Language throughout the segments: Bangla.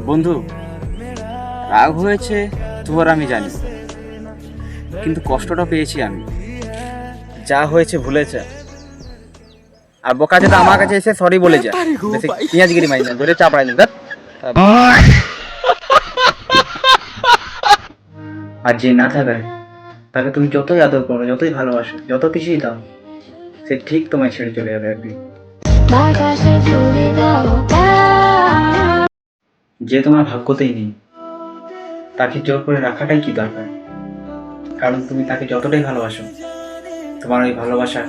বন্ধু, রাগ হয়েছে তোর আমি জানি, কিন্তু কষ্টটা পেয়েছি আমি। যা হয়েছে ভুলেছে, আর বোকা যেটা আমার কাছে এসে সরি বলে যা। বেশি পেঁয়াজগিরি মারি না, ধরে চাপড়াই না। আর যে না থাকবে তাকে তুমি যতই আদর করো, যতই ভালোবাসো, যত কিছুই দাও, সে ঠিক তোমায় ছেড়ে চলে যাবে একদিন। যে তোমার ভাগ্যতেই নেই তাকে জোর করে রাখাটাই কি দরকার? কারণ তুমি তাকে যতটাই ভালোবাসো, তোমার ওই ভালোবাসা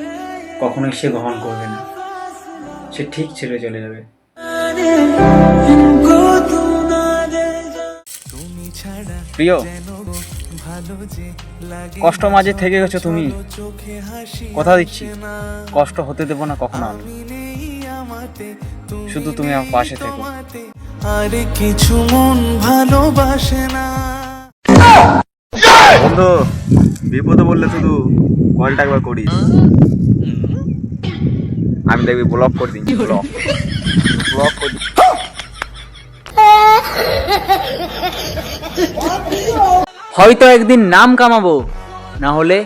কখনোই সে গ্রহণ করবে না, সে ঠিক ছেড়ে চলে যাবে। প্রিয়, কষ্ট মাঝে থেকে গেছো তুমি, কথা দিচ্ছি কষ্ট হতে দেবো না কখনো আমি। শুধু তুমি আমার পাশে থেকো। আর কিছু মন ভালোবাসে না। বন্ধু, বিপদে বললে শুধু কলটা একবার করিস, আমি দেখবি ব্লক করে দিচ্ছি। ব্লক ব্লক করে দিচ্ছি। হয়তো একদিন নাম কামাবো, না হলে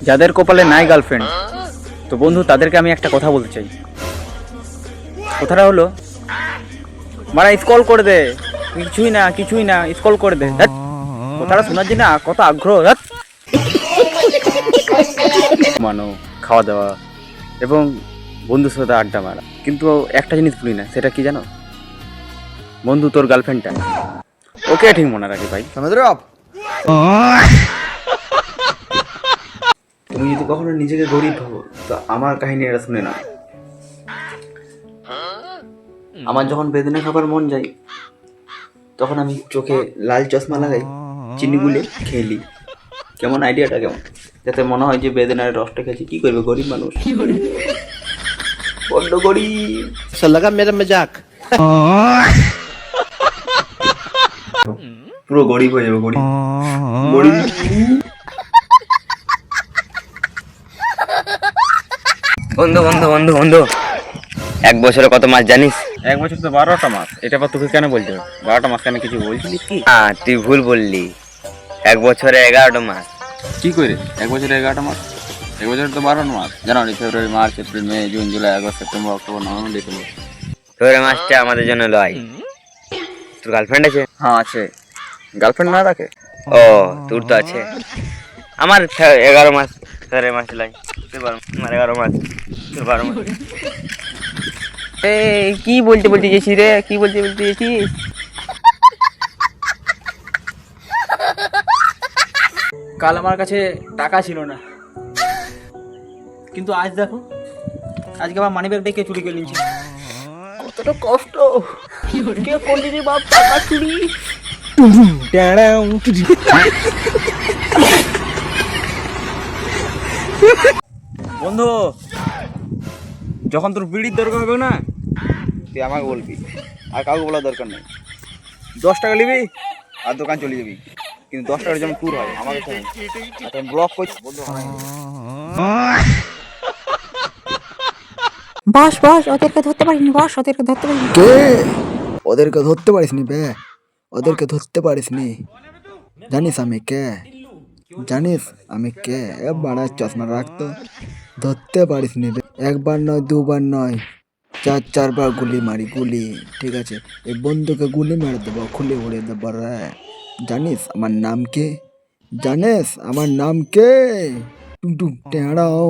যাদের কপালে নাই গার্লফ্রেন্ড, তো বন্ধু তাদেরকে আমি একটা কথা বলতে চাই। কথাটা হলো, মারা স্কল করে দে, কিছুই না স্কল করে দে। কথাটা শোনার জন্য কত আগ্রহ। মানো, খাওয়া দাওয়া এবং বন্ধুর সাথে আড্ডা মারা, কিন্তু একটা জিনিস ভুলি না, সেটা কি জানো? বন্ধু, তোর গার্লফ্রেন্ডটা ওকে ঠিক মনে রাখে ভাই। তুমি যদি কখনো নিজেকে গরিব ভাবো, তো আমার কাহিনী এটা শুনে না। আমার যখন বেদনা খাবার মন যায়, তখন আমি চোখে লাল চশমা লাগাই, চিনি গুলে খেলি। কেমন আইডিয়াটা কেমন? যাতে মনে হয় যে বেদনার রসটা খেয়েছি। কি করবে গরিব মানুষ, বড্ড গরিব। লাগা মেরা মজাক। পুরো গরিব হয়ে যাবে, গরিব গরিব। বন্ধু বন্ধু বন্ধু বন্ধু, 1 বছরে কত মাস জানিস? 1 বছর তো 12টা মাস। এটা আবার তোকে কেন বলতে হবে? 12টা মাস কেন, কিছু বলছিলিস কি? তুই ভুল বললি, 1 বছরে 11টা মাস। কি করে 1 বছরে 11টা মাস? 1 বছরে তো 12টা মাস। January, February, March, April, May, June, July, August, September, October, November, December. February মাসটা আমাদের জন্য লয়। তোর গার্লফ্রেন্ড আছে? হ্যাঁ আছে। গার্লফ্রেন্ড না রাখে? ও, তোর তো আছে। আমার 11 মাস, ফেব্রুয়ারি মাস লয়। আমার 11 মাস, তোর 12 মাস। কি বলতে গেছিস রে? কি বলতে গেছিস? কাল আমার কাছে টাকা ছিল না, কিন্তু আজ দেখো, আজকে আমার মানি ব্যাগটা কে চুরি করে নিয়েছে। কতটা কষ্ট, কে করলি রে বাপ টাকা চুরি? বন্ধু, যখন তোর বিড়ির দরকার হবে না, তুই আমাকে বলবি, আর কাউকে বলার দরকার নেই। 10 টাকা নিবি আর দোকান চলে যাবি, কিন্তু 10 টাকার যেমন ট্যুর হয় আমাকে ব্লক করছি। বন্ধু, বস ওদেরকে ধরতে পারিনি, কে? ওদেরকে ধরতে পারিসনি বে? ওদেরকে ধরতে পারিসনি? জানিস আমি কে? এ বাড়া চশমা রাখতো, ধরতে পারিসনি বে? 1বার নয়, 2বার নয়, 4বার গুলি মারি, গুলি। ঠিক আছে, এই বন্ধুকে গুলি মেরে দেবো, খুলে উড়ে দেবো রে। জানিস আমার নাম কে? টুক টুক টেঁড়াও।